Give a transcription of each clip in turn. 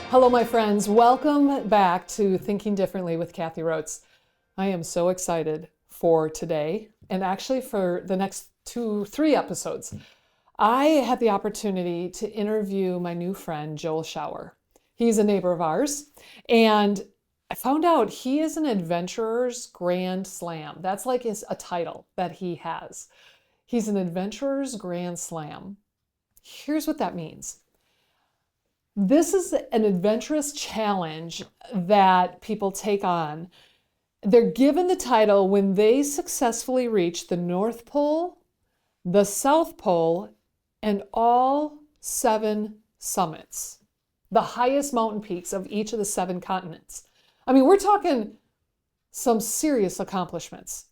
Hello, my friends. Welcome back to Thinking Differently with Kathy Rhodes. I am so excited for today and actually for the next 3 episodes. I had the opportunity to interview my new friend, Joel Schauer. He's a neighbor of ours, and I found out he is an adventurer's grand slam. That's like a title that he has. He's an adventurer's grand slam. Here's what that means. This is an adventurous challenge that people take on. They're given the title when they successfully reach the North Pole, the South Pole, and all 7 summits, the highest mountain peaks of each of the 7 continents. I mean, we're talking some serious accomplishments.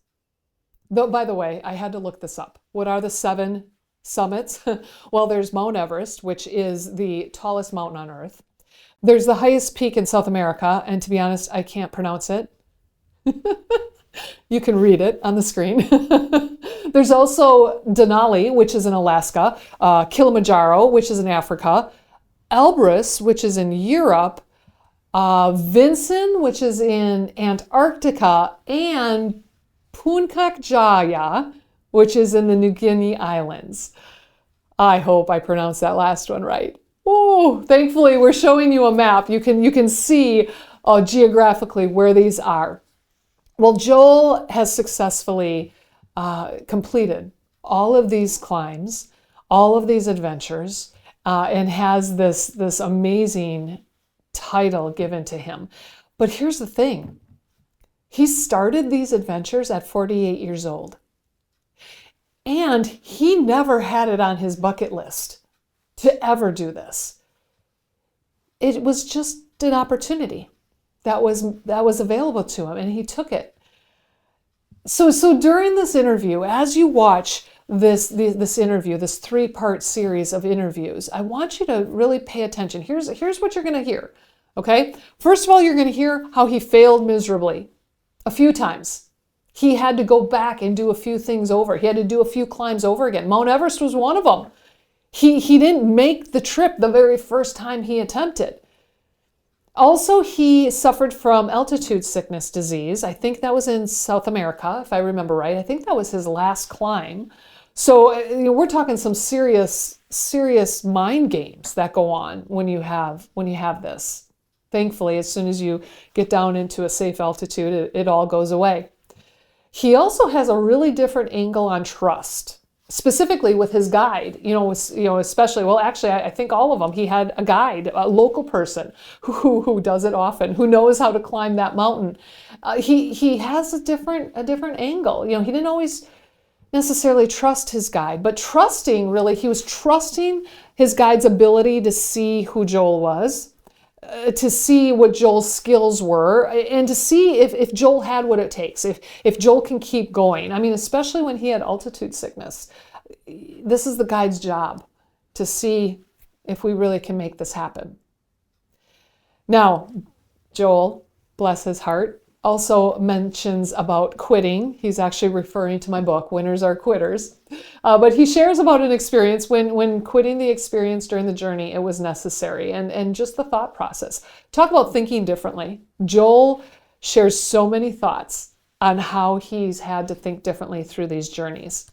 Though, by the way, I had to look this up. What are the 7 summits? Well, there's Mount Everest, which is the tallest mountain on Earth. There's the highest peak in South America, and to be honest, I can't pronounce it. You can read it on the screen. There's also Denali, which is in Alaska, Kilimanjaro, which is in Africa, Elbrus, which is in Europe, Vinson, which is in Antarctica, and Puncak Jaya, which is in the New Guinea Islands. I hope I pronounced that last one right. Oh, thankfully we're showing you a map. You can see geographically where these are. Well, Joel has successfully completed all of these climbs, all of these adventures, and has this amazing title given to him. But here's the thing. He started these adventures at 48 years old. And he never had it on his bucket list to ever do this. It was just an opportunity that was available to him, and he took it. So during this interview, as you watch this interview, this 3-part series of interviews, I want you to really pay attention. Here's what you're going to hear. Okay? First of all, you're going to hear how he failed miserably a few times. He had to go back and do a few things over. He had to do a few climbs over again. Mount Everest was one of them. He didn't make the trip the very first time he attempted. Also, he suffered from altitude sickness disease. I think that was in South America, if I remember right. I think that was his last climb. So we're talking some serious mind games that go on when you have this. Thankfully, as soon as you get down into a safe altitude, it all goes away. He also has a really different angle on trust, specifically with his guide, especially, well, actually, I think all of them. He had a guide, a local person who does it often, who knows how to climb that mountain. He has a different angle. He didn't always necessarily trust his guide, but he was trusting his guide's ability to see who Joel was, to see what Joel's skills were, and to see if Joel had what it takes, if Joel can keep going. I mean, especially when he had altitude sickness. This is the guide's job, to see if we really can make this happen. Now, Joel, bless his heart, also mentions about quitting. He's actually referring to my book, Winners Are Quitters. But he shares about an experience when quitting the experience during the journey, it was necessary, and just the thought process. Talk about thinking differently. Joel shares so many thoughts on how he's had to think differently through these journeys.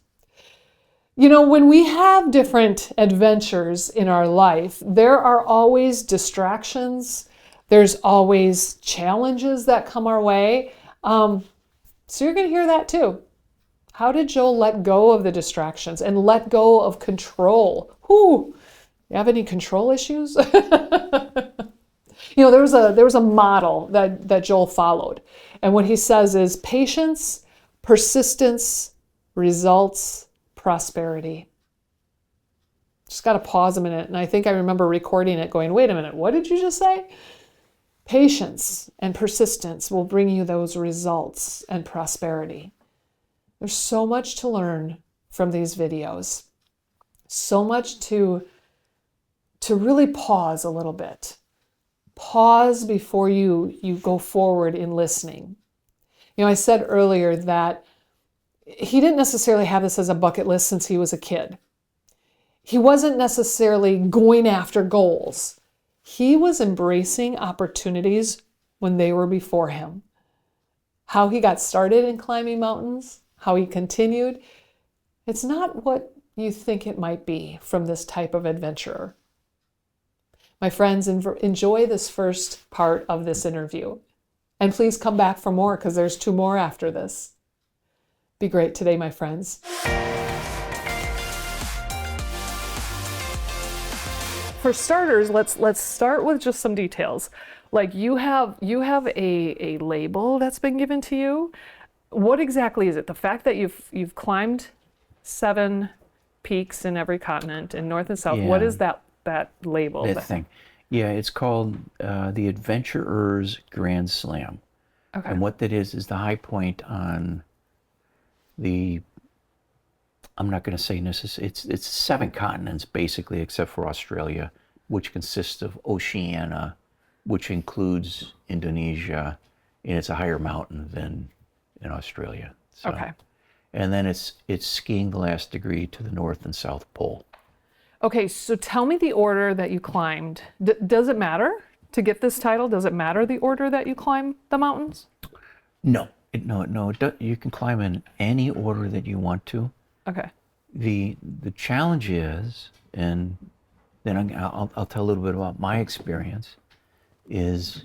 When we have different adventures in our life, there are always distractions. There's always challenges that come our way. So you're going to hear that too. How did Joel let go of the distractions and let go of control? You have any control issues? There was a model that Joel followed. And what he says is patience, persistence, results, prosperity. Just got to pause a minute. And I think I remember recording it going, wait a minute, what did you just say? Patience and persistence will bring you those results and prosperity. There's so much to learn from these videos. So much to really pause a little bit. Pause before you go forward in listening. I said earlier that he didn't necessarily have this as a bucket list since he was a kid. He wasn't necessarily going after goals. He was embracing opportunities when they were before him. How he got started in climbing mountains, how he continued, it's not what you think it might be from this type of adventurer. My friends, enjoy this first part of this interview. And please come back for more because there's 2 more after this. Be great today, my friends. For starters, let's start with just some details. Like you have a label that's been given to you. What exactly is it? The fact that you've climbed 7 peaks in every continent, in North and South. Yeah. What is that label? That thing. Yeah, it's called the Adventurer's Grand Slam. Okay. And what that is the high point on the, I'm not going to say it's 7 continents basically, except for Australia, which consists of Oceania, which includes Indonesia, and it's a higher mountain than in Australia. So, Okay. and then it's skiing the last degree to the North and South Pole. Okay, so tell me the order that you climbed. Does it matter to get this title? Does it matter the order that you climb the mountains? No, you can climb in any order that you want to. Okay. The challenge is, and then I'll tell a little bit about my experience, is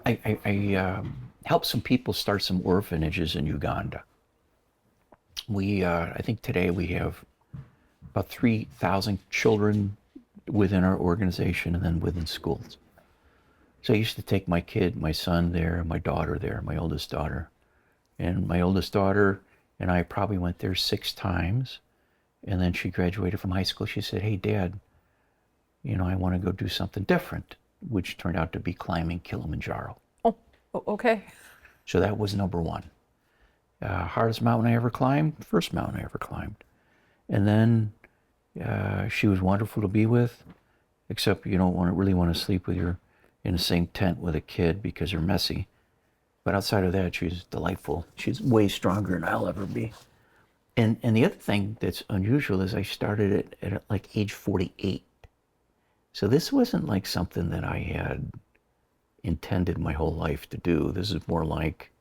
I helped some people start some orphanages in Uganda. I think today we have about 3,000 children within our organization and then within schools. So I used to take my son there, my daughter there, my oldest daughter. And my oldest daughter and I probably went there 6 times. And then she graduated from high school. She said, "Hey, Dad, I want to go do something different," which turned out to be climbing Kilimanjaro. Oh, okay. So that was number 1. Hardest mountain I ever climbed, first mountain I ever climbed. And then she was wonderful to be with, except you don't really want to sleep in the same tent with a kid because they're messy. But outside of that, she's delightful. She's way stronger than I'll ever be. And the other thing that's unusual is I started it at like age 48. So this wasn't like something that I had intended my whole life to do. This is more like,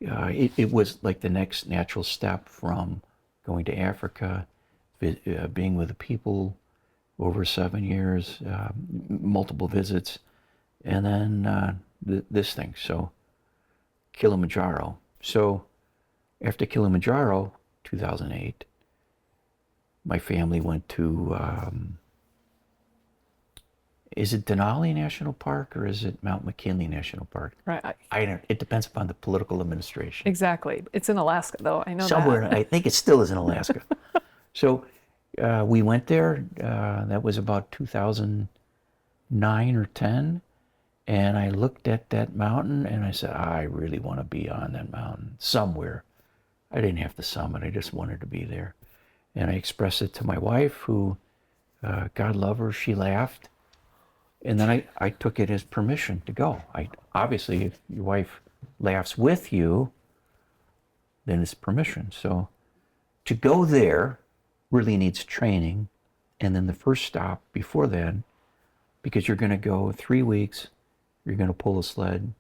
it was like the next natural step from going to Africa, being with the people over 7 years, multiple visits, and then this thing. So Kilimanjaro. So after Kilimanjaro, 2008, my family went to, is it Denali National Park or is it Mount McKinley National Park? Right. It depends upon the political administration. Exactly. It's in Alaska, though. I know Somewhere, that. I think it still is in Alaska. So we went there. That was about 2009 or 10. And I looked at that mountain and I said, I really want to be on that mountain somewhere. I didn't have to summit. I just wanted to be there. And I expressed it to my wife, who, God love her, she laughed. And then I took it as permission to go. Obviously, if your wife laughs with you, then it's permission. So to go there really needs training. And then the first stop before then, because you're going to go 3 weeks, you're going to pull a sled,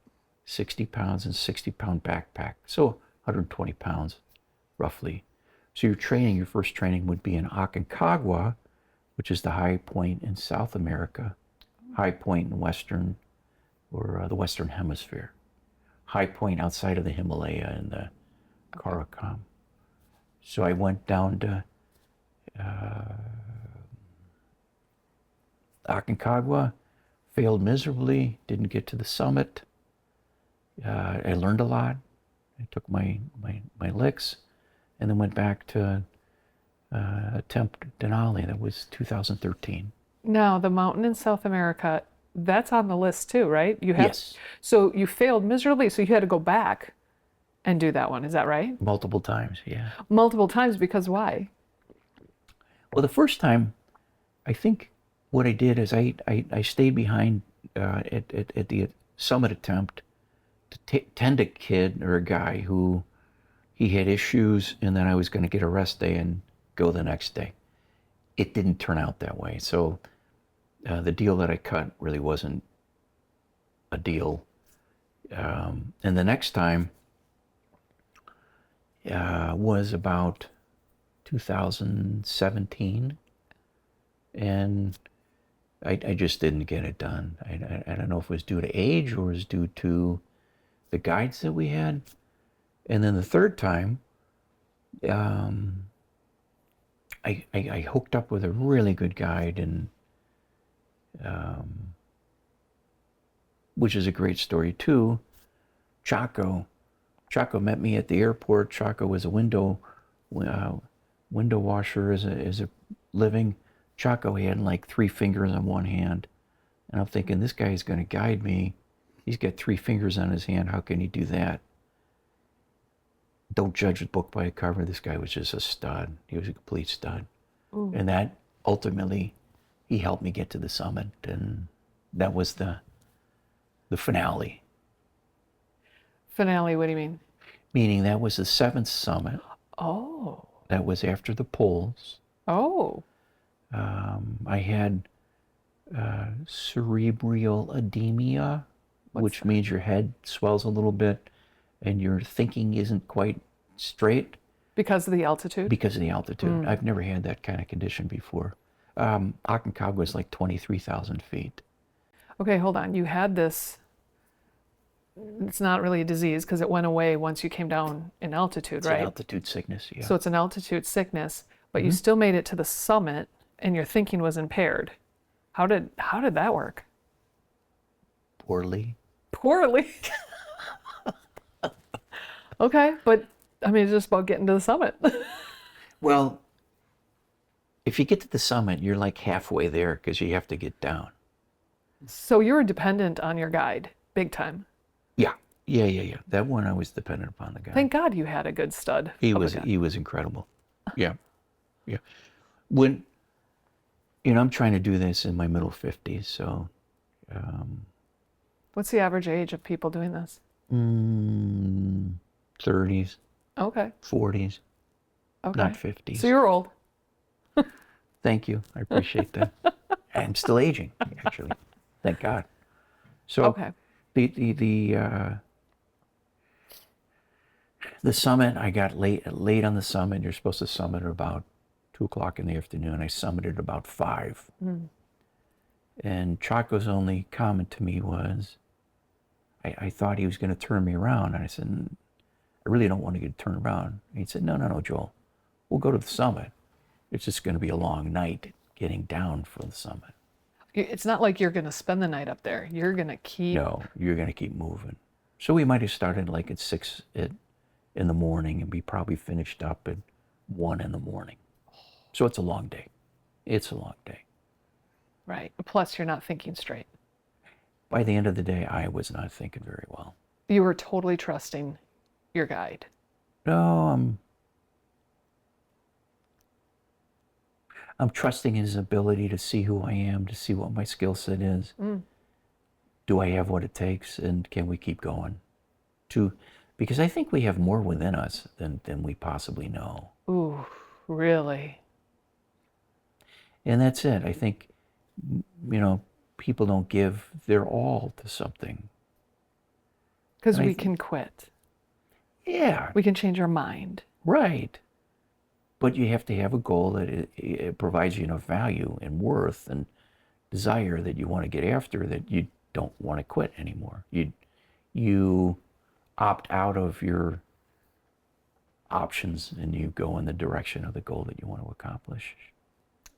60 pounds and 60-pound backpack. So 120 pounds, roughly. So your first training would be in Aconcagua, which is the high point in South America, high point in Western, or the Western Hemisphere, high point outside of the Himalaya and the Karakoram. So I went down to Aconcagua, failed miserably, didn't get to the summit. I learned a lot. I took my licks, and then went back to attempt Denali. That was 2013. Now, the mountain in South America, that's on the list too, right? Yes. So you failed miserably, so you had to go back and do that one. Is that right? Multiple times, yeah. Multiple times, because why? Well, the first time, I think what I did is I stayed behind at the summit attempt to tend a kid or a guy who he had issues, and then I was going to get a rest day and go the next day. it didn't turn out that way. So the deal that I cut really wasn't a deal. And the next time was about 2017, and I just didn't get it done. I don't know if it was due to age or it was due to the guides that we had. And then the third time, I hooked up with a really good guide, and which is a great story too. Chaco met me at the airport. Chaco was a window washer as a living. Chaco had like 3 fingers on one hand, and I'm thinking, this guy is going to guide me. He's got 3 fingers on his hand. How can he do that? Don't judge a book by a cover. This guy was just a stud. He was a complete stud. Ooh. And that ultimately, he helped me get to the summit, and that was the finale. Finale, what do you mean? Meaning that was the 7th summit. Oh. That was after the poles. Oh. I had cerebral edema, which means your head swells a little bit and your thinking isn't quite straight. Because of the altitude? Because of the altitude. I've never had that kind of condition before. Aconcagua is like 23,000 feet. Okay, hold on. You had this, it's not really a disease because it went away once you came down in altitude, It's right? an altitude sickness, yeah. So it's an altitude sickness, but you still made it to the summit and your thinking was impaired. How did that work? Poorly. Poorly? Okay, but I mean, it's just about getting to the summit. Well, if you get to the summit, you're like halfway there because you have to get down. So you were dependent on your guide, big time. Yeah. That one I was dependent upon the guy. Thank God you had a good stud. He was incredible. Yeah. When I'm trying to do this in my middle 50s, so. What's the average age of people doing this? 30s. Okay. 40s. Okay. Not 50s. So you're old. Thank you. I appreciate that. I'm still aging, actually. Thank God. So okay. The summit, I got late on the summit. You're supposed to summit at about 2:00 in the afternoon. I summited about 5. And Chaco's only comment to me was, I thought he was going to turn me around. And I said, I really don't want to get turned around. And he said, no, Joel. We'll go to the summit. It's just going to be a long night getting down for the summit. It's not like you're going to spend the night up there. You're going to keep... No, you're going to keep moving. So we might have started like at 6 in the morning, and we probably finished up at 1 in the morning. So it's a long day. It's a long day. Right. Plus, you're not thinking straight. By the end of the day, I was not thinking very well. You were totally trusting your guide. No, I'm trusting his ability to see who I am, to see what my skill set is. Do I have what it takes, and can we keep going? Because I think we have more within us than we possibly know. Ooh, really? And that's it. I think, people don't give their all to something. Because we can quit. Yeah. We can change our mind. Right. But you have to have a goal that it provides you enough value and worth and desire that you want to get after, that you don't want to quit anymore. You opt out of your options and you go in the direction of the goal that you want to accomplish.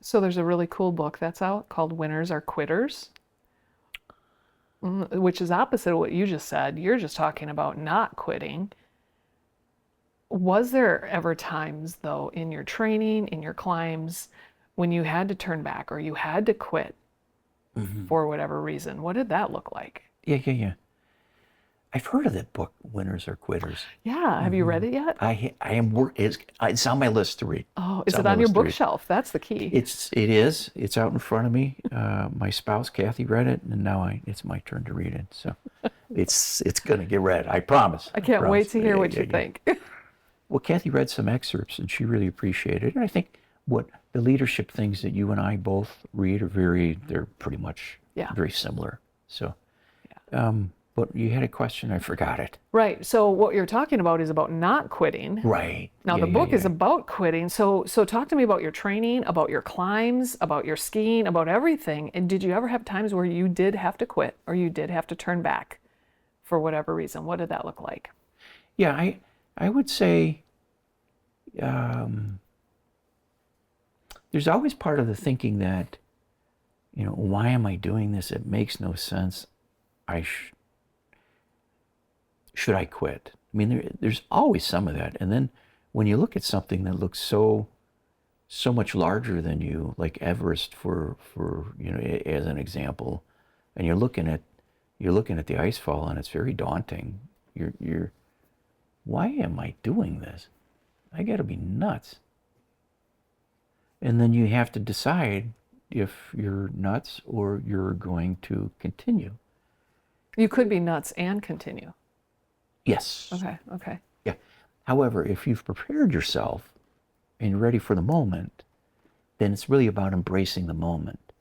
So there's a really cool book that's out called Winners Are Quitters, which is opposite of what you just said. You're just talking about not quitting. Was there ever times, though, in your training, in your climbs, when you had to turn back or you had to quit for whatever reason? What did that look like? Yeah. I've heard of that book, Winners Are Quitters. Yeah. Have you read it yet? I am it's on my list to read. Oh, is it on your bookshelf? That's the key. It is. It's out in front of me. My spouse, Kathy, read it, and now it's my turn to read it. So it's going to get read. I promise. I can't wait to hear what you think. Well, Kathy read some excerpts, and she really appreciated it. And I think what the leadership things that you and I both read are they're pretty much Yeah. very similar. So, but you had a question, I forgot it. Right. So what you're talking about is about not quitting. Right. Now Yeah, the book is yeah. about quitting. So talk to me about your training, about your climbs, about your skiing, about everything. And did you ever have times where you did have to quit or you did have to turn back for whatever reason? What did that look like? Yeah, I would say there's always part of the thinking that, why am I doing this? It makes no sense. I should I quit? I mean, there's always some of that. And then when you look at something that looks so much larger than you, like Everest for as an example, and you're looking at the ice fall and it's very daunting. You're why am I doing this? I got to be nuts. And then you have to decide if you're nuts or you're going to continue. You could be nuts and continue. Yes. Okay. Yeah. However, if you've prepared yourself and you're ready for the moment, then it's really about embracing the moment,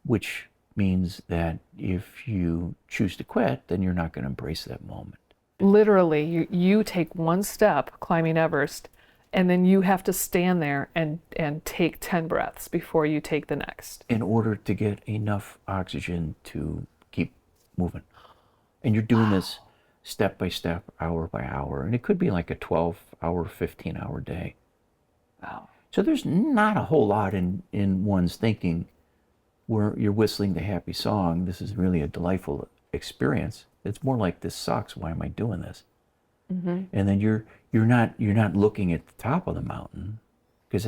which means that if you choose to quit, then you're not going to embrace that moment. Literally, you take one step climbing Everest, and then you have to stand there and take 10 breaths before you take the next. In order to get enough oxygen to keep moving. And you're doing this step by step, hour by hour. And it could be like a 12-hour, 15-hour day. Wow. So there's not a whole lot in one's thinking where you're whistling the happy song. This is really a delightful experience. It's more like, this sucks. Why am I doing this? Mm-hmm. And then you're not looking at the top of the mountain, because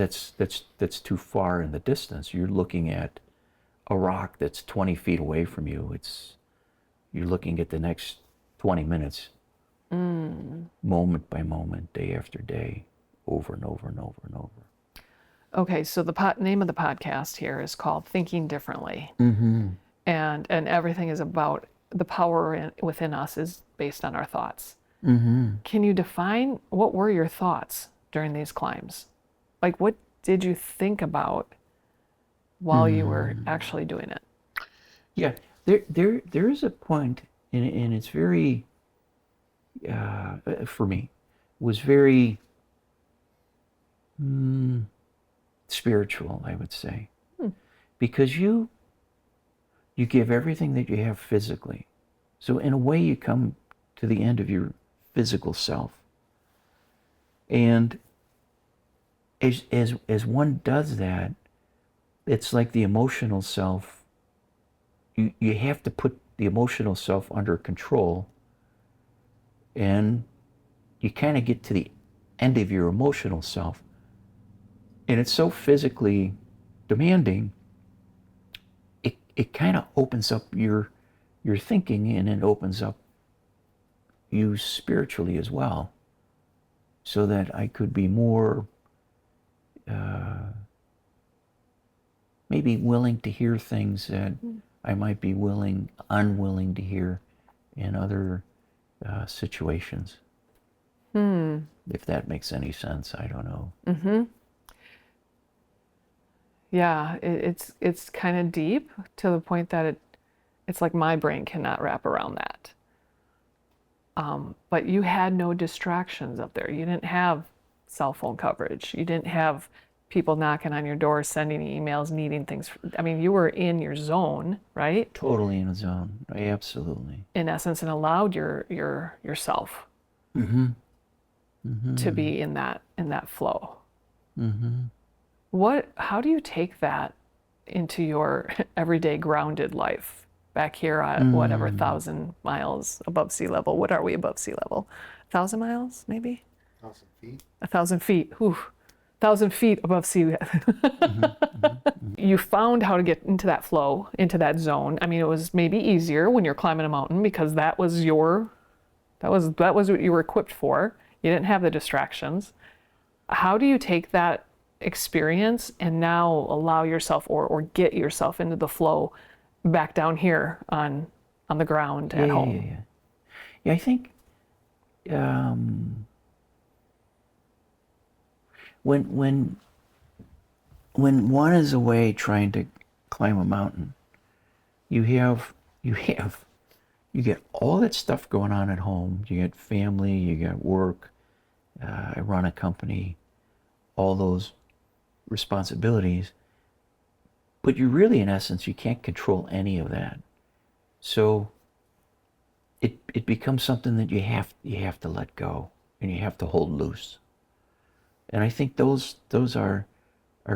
that's too far in the distance. You're looking at a rock that's 20 feet away from you. You're looking at the next 20 minutes, moment by moment, day after day, over and over and over and over. Okay, so the name of the podcast here is called Thinking Differently. Mm-hmm. And everything is about the power within us is based on our thoughts. Mm-hmm. Can you define what were your thoughts during these climbs? Like, what did you think about while you were actually doing it? Yeah, there is a point, and it's very, for me, was very spiritual, I would say, because you give everything that you have physically. So in a way, you come to the end of your physical self, and as one does that, it's like the emotional self. You have to put the emotional self under control, and you kind of get to the end of your emotional self, and it's so physically demanding. It kind of opens up your thinking, and it opens up you spiritually as well, so that I could be more maybe willing to hear things that I might be unwilling to hear in other situations. If that makes any sense, I don't know. Mm-hmm. Yeah, it's kind of deep to the point that it's like my brain cannot wrap around that. But you had no distractions up there. You didn't have cell phone coverage. You didn't have people knocking on your door, sending emails, needing things. I mean, you were in your zone, right? Totally in a zone. Absolutely. In essence, and allowed yourself to be in that flow. How do you take that into your everyday grounded life back here at whatever 1,000 miles above sea level? What are we above sea level? 1,000 miles, maybe? 1,000 feet. 1,000 feet. Whew. 1,000 feet above sea. You found how to get into that flow, into that zone. I mean, it was maybe easier when you're climbing a mountain because that was what you were equipped for. You didn't have the distractions. How do you take that experience and now allow yourself or get yourself into the flow back down here on the ground at home? Yeah, I think when when one is away trying to climb a mountain, you have you have you get all that stuff going on at home. You get family, you get work. I run a company, all those responsibilities. But you really, in essence, you can't control any of that. So it becomes something that you have to let go and you have to hold loose. And I think those are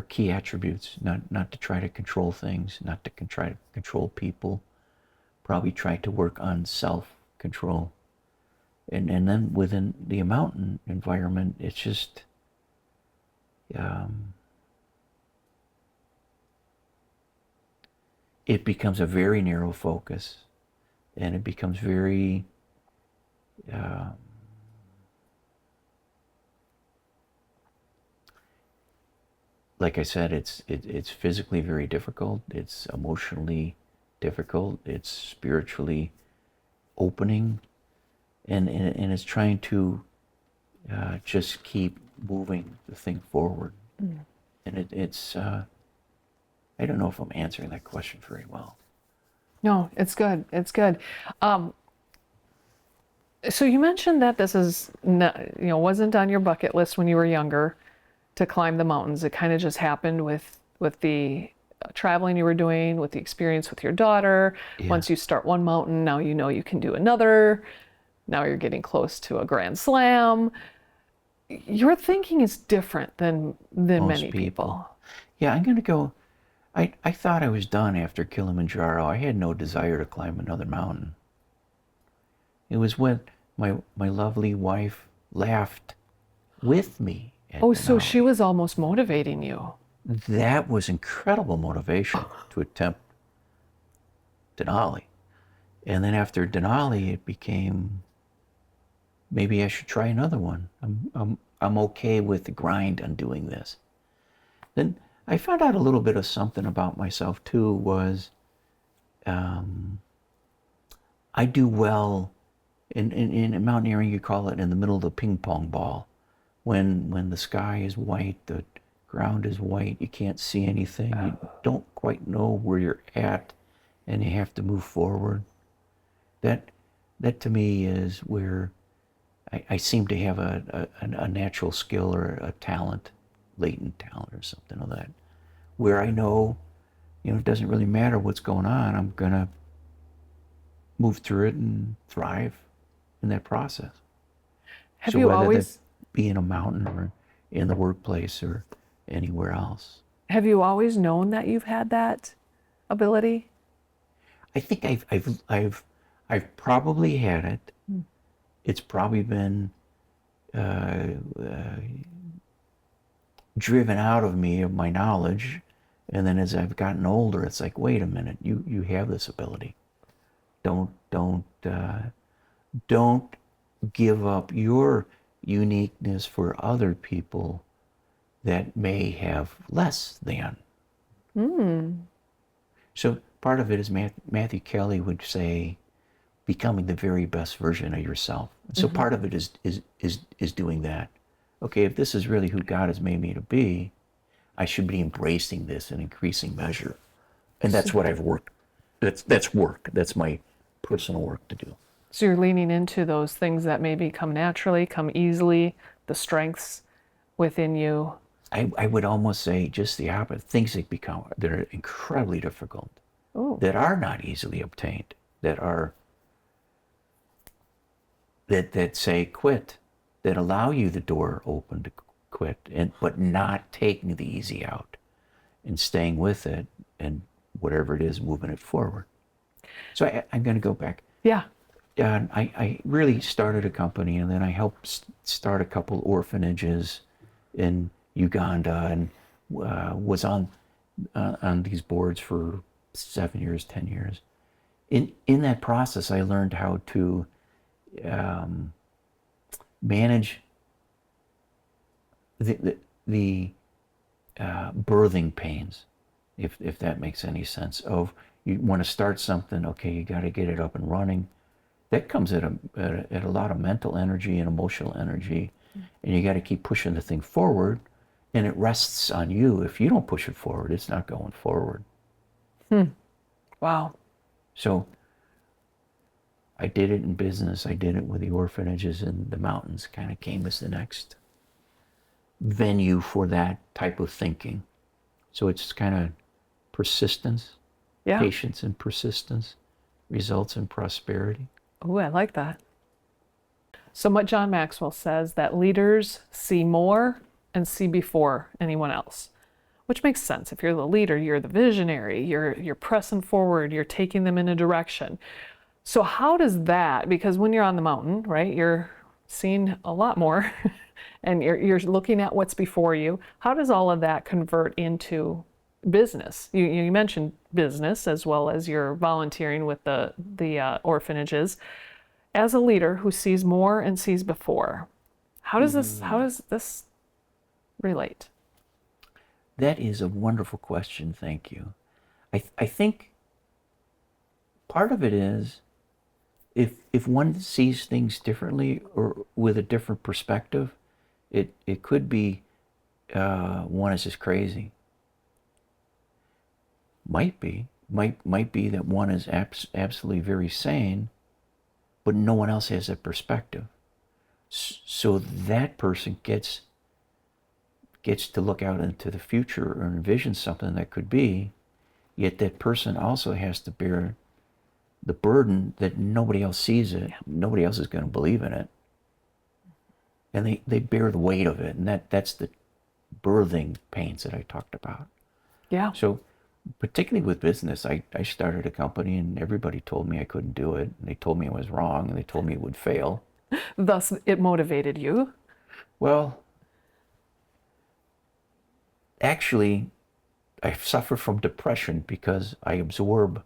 key attributes. Not to try to control things, not to try to control people. Probably try to work on self control. And then within the mountain environment, it's just it becomes a very narrow focus, and it becomes very like I said, it's physically very difficult. It's emotionally difficult. It's spiritually opening, and it's trying to just keep moving the thing forward. And it's I don't know if I'm answering that question very well. No, it's good. It's good. So you mentioned that this is wasn't on your bucket list when you were younger to climb the mountains. It kind of just happened with the traveling you were doing, with the experience with your daughter. Yeah. Once you start one mountain, now you know you can do another. Now you're getting close to a grand slam. Your thinking is different than Most many people. Yeah, I'm gonna go. I thought I was done after Kilimanjaro. I had no desire to climb another mountain. It was when my lovely wife laughed with me at Oh, so Denali. she was almost motivating you. That was incredible motivation to attempt Denali. And then after Denali, it became maybe I should try another one. I'm okay with the grind on doing this. Then I found out a little bit of something about myself too. Was I do well in mountaineering? You call it in the middle of the ping pong ball, when the sky is white, the ground is white, you can't see anything, you don't quite know where you're at, and you have to move forward. That to me is where I seem to have a natural skill or a talent, latent talent or something of that, where I know, it doesn't really matter what's going on. I'm gonna move through it and thrive in that process. Have So you whether always that be in a mountain or in the workplace or anywhere else, have you always known that you've had that ability? I think I've probably had it. It's probably been driven out of me of my knowledge, and then as I've gotten older, it's like, wait a minute, you have this ability. Don't give up your uniqueness for other people that may have less than. So part of it is Matthew Kelly would say, becoming the very best version of yourself. So part of it is doing that. Okay, if this is really who God has made me to be, I should be embracing this in increasing measure. And that's what I've worked. That's work. That's my personal work to do. So you're leaning into those things that maybe come naturally, come easily, the strengths within you. I would almost say just the opposite. Things that are incredibly difficult, Oh, that are not easily obtained, that say quit, that allow you the door open to quit, but not taking the easy out and staying with it and whatever it is, moving it forward. So I'm going to go back. yeah. I really started a company, and then I helped start a couple orphanages in Uganda, and was on these boards for 7 years, 10 years. In that process, I learned how to manage the birthing pains, if that makes any sense. Of you want to start something, okay, you got to get it up and running. That comes at a lot of mental energy and emotional energy, and you got to keep pushing the thing forward. And it rests on you. If you don't push it forward, it's not going forward. Wow. So I did it in business. I did it with the orphanages, and the mountains kind of came as the next venue for that type of thinking. So it's kind of persistence, Yeah. patience and persistence results in prosperity. Oh, I like that. So what John Maxwell says, that leaders see more and see before anyone else, which makes sense. If you're the leader, you're the visionary, you're pressing forward, you're taking them in a direction. So how does that, because when you're on the mountain, right, you're seeing a lot more and you're looking at what's before you, how does all of that convert into business? You mentioned business as well as your volunteering with the orphanages. As a leader who sees more and sees before, how does this relate? That is a wonderful question. Thank you. I think part of it is if one sees things differently or with a different perspective, it could be one is just crazy. Might be that one is absolutely very sane, but no one else has that perspective. So that person gets to look out into the future or envision something that could be, yet that person also has to bear the burden that nobody else sees it. Yeah. Nobody else is going to believe in it. And they bear the weight of it. And that's the birthing pains that I talked about. Yeah. So particularly with business, I started a company and everybody told me I couldn't do it. And they told me I was wrong and they told me it would fail. Thus, it motivated you. Well, actually, I suffer from depression because I absorb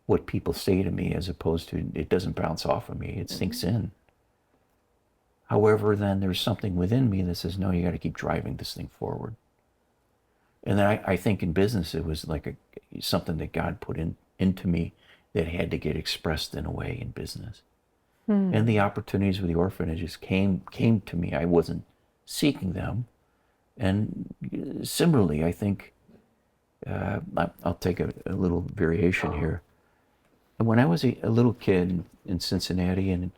what people say to me as opposed to it doesn't bounce off of me. It sinks in. However, then there's something within me that says, no, you got to keep driving this thing forward. And then I think in business, it was like something that God put into me that had to get expressed in a way in business. And the opportunities with the orphanages came to me. I wasn't seeking them. And similarly, I think, I'll take a little variation here. When I was a little kid in Cincinnati, and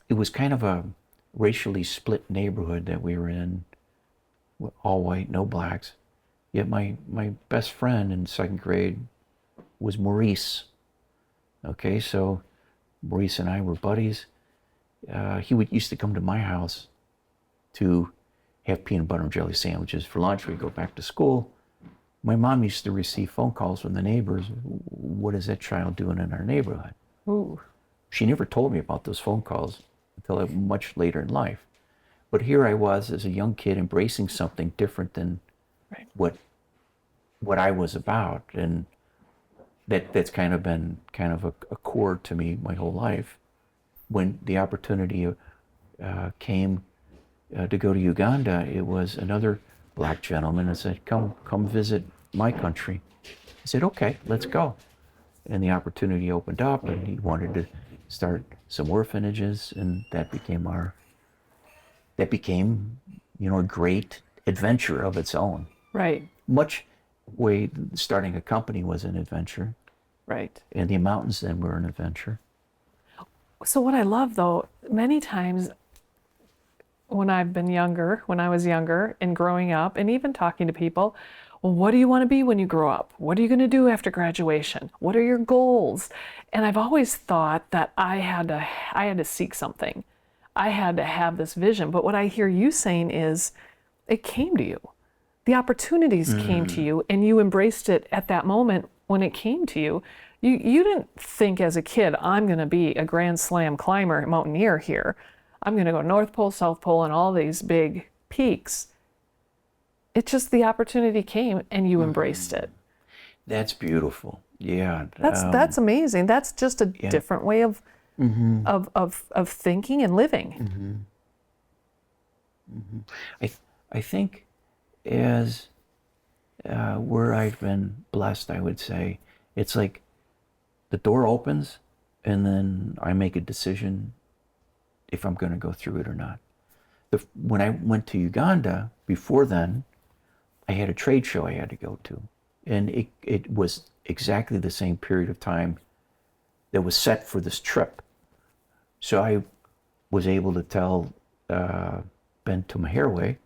it was kind of a racially split neighborhood that we were in, all white, no blacks. Yet my best friend in second grade was Maurice. Okay, so Maurice and I were buddies. He used to come to my house to have peanut butter and jelly sandwiches for lunch. We'd go back to school. My mom used to receive phone calls from the neighbors. What is that child doing in our neighborhood? Ooh. She never told me about those phone calls until much later in life. But here I was as a young kid embracing something different than what I was about. And that's kind of been a core to me my whole life. When the opportunity came to go to Uganda, it was another black gentleman and said, come visit my country. I said, okay, let's go. And the opportunity opened up, and he wanted to start some orphanages, and that became a great adventure of its own. Right. Much way starting a company was an adventure. Right. And the mountains then were an adventure. So what I love, though, many times when I was younger and growing up and even talking to people, well, what do you want to be when you grow up? What are you going to do after graduation? What are your goals? And I've always thought that I had to seek something. I had to have this vision. But what I hear you saying is it came to you. The opportunities came to you and you embraced it at that moment when it came to you. You didn't think as a kid, I'm going to be a Grand Slam climber, mountaineer here. I'm going to go North Pole, South Pole, and all these big peaks. It's just the opportunity came and you embraced it. That's beautiful. Yeah. That's amazing. That's just a different way of thinking and living. I think as where I've been blessed, I would say, it's like the door opens and then I make a decision if I'm going to go through it or not. when I went to Uganda, before then, I had a trade show I had to go to. And it was exactly the same period of time that was set for this trip. So I was able to tell Ben Tumaherwe,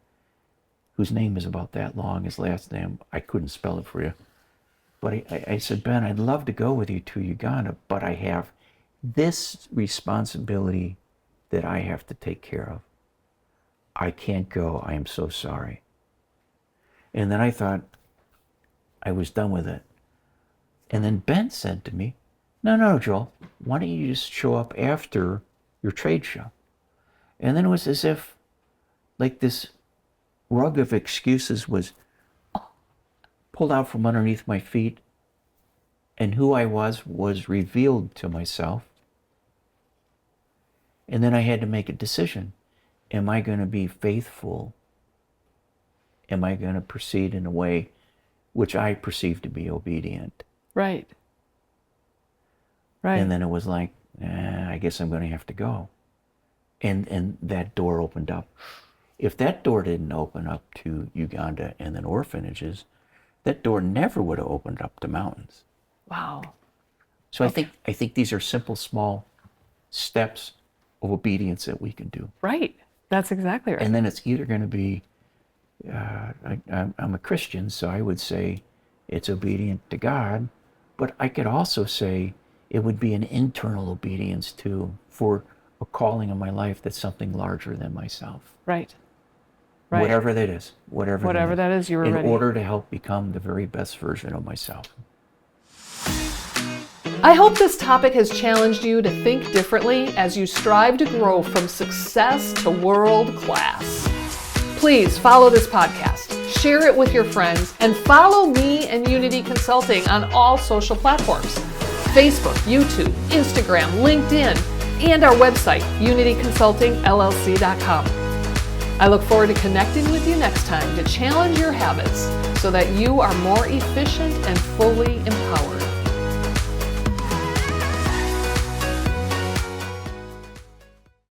whose name is about that long, his last name, I couldn't spell it for you. But I said, Ben, I'd love to go with you to Uganda, but I have this responsibility that I have to take care of. I can't go. I am so sorry. And then I thought I was done with it. And then Ben said to me, no, Joel, why don't you just show up after your trade show? And then it was as if like this rug of excuses was pulled out from underneath my feet, and who I was revealed to myself. And then I had to make a decision. Am I going to be faithful? Am I going to proceed in a way which I perceive to be obedient? Right. Right. And then it was like, I guess I'm going to have to go. And that door opened up. If that door didn't open up to Uganda and then orphanages, that door never would have opened up to mountains. Wow. So okay. I think these are simple, small steps of obedience that we can do. Right. That's exactly right. And then it's either going to be, I'm a Christian, so I would say it's obedient to God, but I could also say it would be an internal obedience too, for a calling in my life that's something larger than myself. Right. Right. Whatever that is. Whatever that is, you were in ready. order to help become the very best version of myself. I hope this topic has challenged you to think differently as you strive to grow from success to world class. Please follow this podcast, share it with your friends, and follow me and Unity Consulting on all social platforms: Facebook, YouTube, Instagram, LinkedIn, and our website, unityconsultingllc.com. I look forward to connecting with you next time to challenge your habits so that you are more efficient and fully